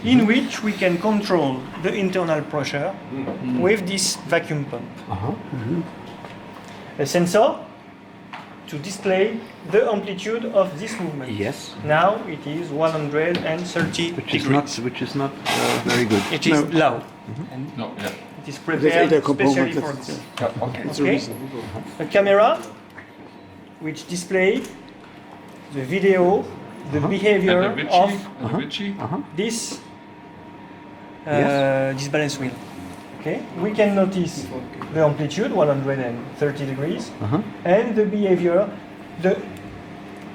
in which we can control the internal pressure with this vacuum pump. A sensor to display the amplitude of this movement. Yes. Now it is 130 degrees. Which is not very good. It is low. No, yeah. It is prepared especially for this. Okay. Okay. A camera which displays the video, the behavior And the of Vichy. this this balance wheel. Okay, we can notice the amplitude 130 degrees and the behavior. The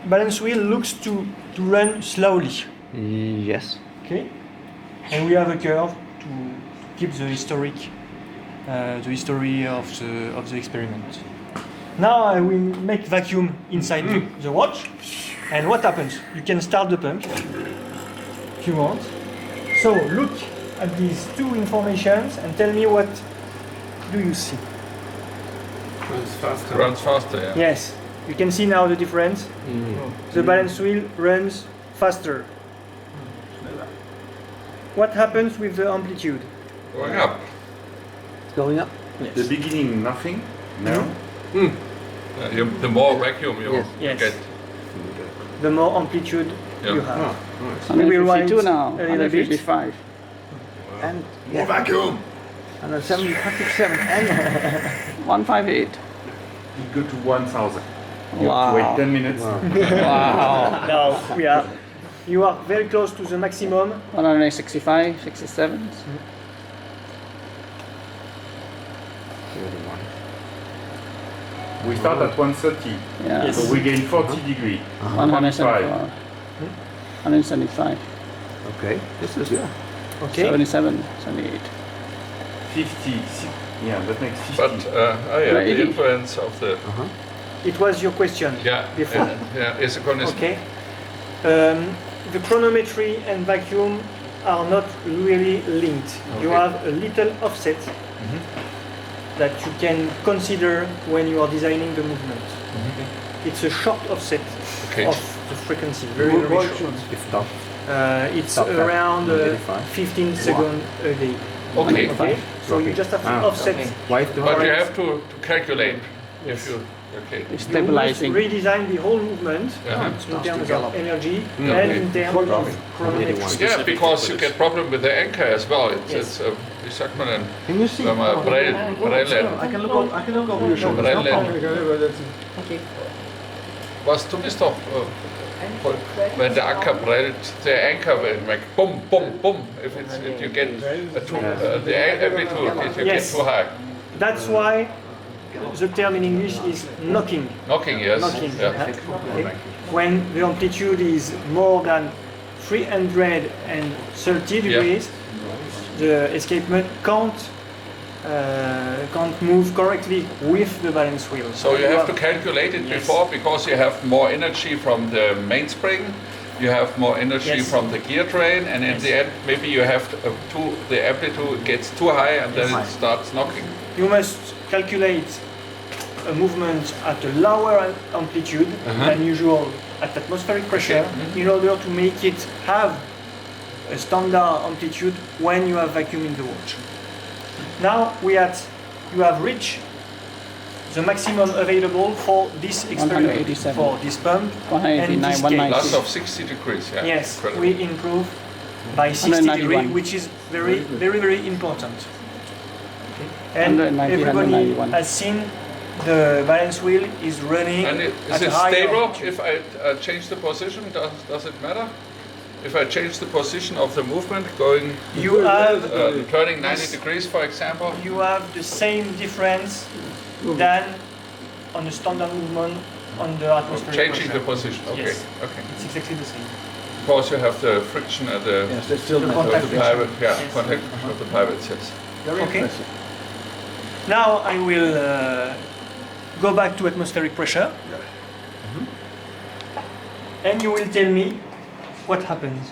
balance wheel looks to run slowly. Yes. Okay, and we have a curve to keep the history of the experiment. Now I will make vacuum inside the watch, and what happens? You can start the pump if you want. So look at these two informations and tell me what do you see? Runs faster, yeah. Yes, you can see now the difference. The balance wheel runs faster. What happens with the amplitude? Going up. It's going up. The beginning, nothing. No. The more vacuum you Yes. get. The more amplitude Yeah. you have. We will write 152 now, a little bit. 155. And More vacuum. 157 and 158. You go to 1000. You Wow. have to wait 10 minutes. Wow. Now you are very close to the maximum. 165, 67. We start at 130. Yeah. Yes. So we gain 40 degrees. 174. 175. okay, this is good. Okay. 77, 78. 50. Yeah, that makes 50. But the 80. influence of the It was your question before. isochronism. Okay. The chronometry and vacuum are not really linked. You have a little offset that you can consider when you are designing the movement. It's a short offset Okay. of the frequency, very, very short. If not, It's Stop that. around 85. 15 seconds a day. Okay. Okay, so you just have to offset. why to But you have to calculate Yes. if you okay. You must Stabilizing. redesign the whole movement in terms of energy and in terms of chronometry. Yeah, because you get problem with the anchor as well. It's wie sagt man denn? Can you see? Wenn man Brillen, I can look over your shoulder. Brillen. Was du bist doch, wenn der Anker prellt, der anchor will make boom, boom, boom. If you get the amplitude, if you Yes. get too high. That's why the term in English is knocking. Knocking, yes. Knocking. Yeah. Okay. When the amplitude is more than 330 degrees, the escapement can't move correctly with the balance wheel. So you have to calculate it before because you have more energy from the mainspring, you have more energy Yes. from the gear train, and in the end maybe you have the amplitude gets too high and then it starts knocking. You must calculate a movement at a lower amplitude than usual at atmospheric pressure in order to make it have a standard amplitude when you have vacuum in the watch. Now you have reached the maximum available for this experiment, 187. for this pump, 189, and this 190. Plus of 60 degrees, yeah. Yes, Incredible. we improve by 60 degrees, 191. which is very, very, very important. Okay. And 190, everybody 191. has seen the balance wheel is running And is at a it high stable altitude. if I change the position? Does it matter? If I change the position of the movement, going You have turning 90 degrees, for example, you have the same difference than on a standard movement on the atmospheric changing the pressure. position. Okay, Yes. okay. It's exactly the same. Because you have the friction at the there's still The of contact the friction. pivot, yeah, Yes. contact of the pivots, yes. Very Okay. impressive. Now I will go back to atmospheric pressure, and you will tell me what happens.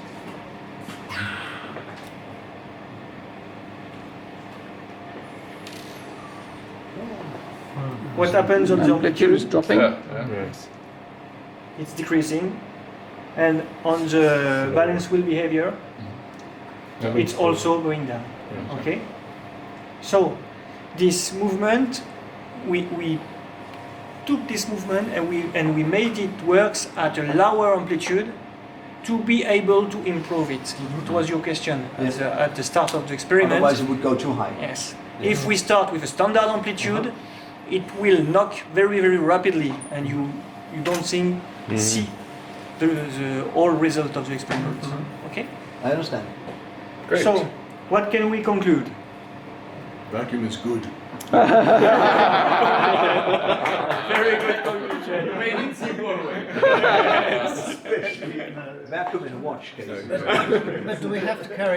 What happens on the Amplitude is amplitude? dropping. Yes. It's decreasing, and on the balance wheel behavior, it's also going down. Okay? So, this movement, we took this movement and we made it works at a lower amplitude to be able to improve it. It was your question at the start of the experiment. Otherwise it would go too high. Yes. If we start with a standard amplitude, it will knock very, very rapidly, and you don't see the whole result of the experiment. Okay? I understand. Great. So, what can we conclude? Vacuum is good. Very good conclusion. Vacuum in a watch case. But do we have to carry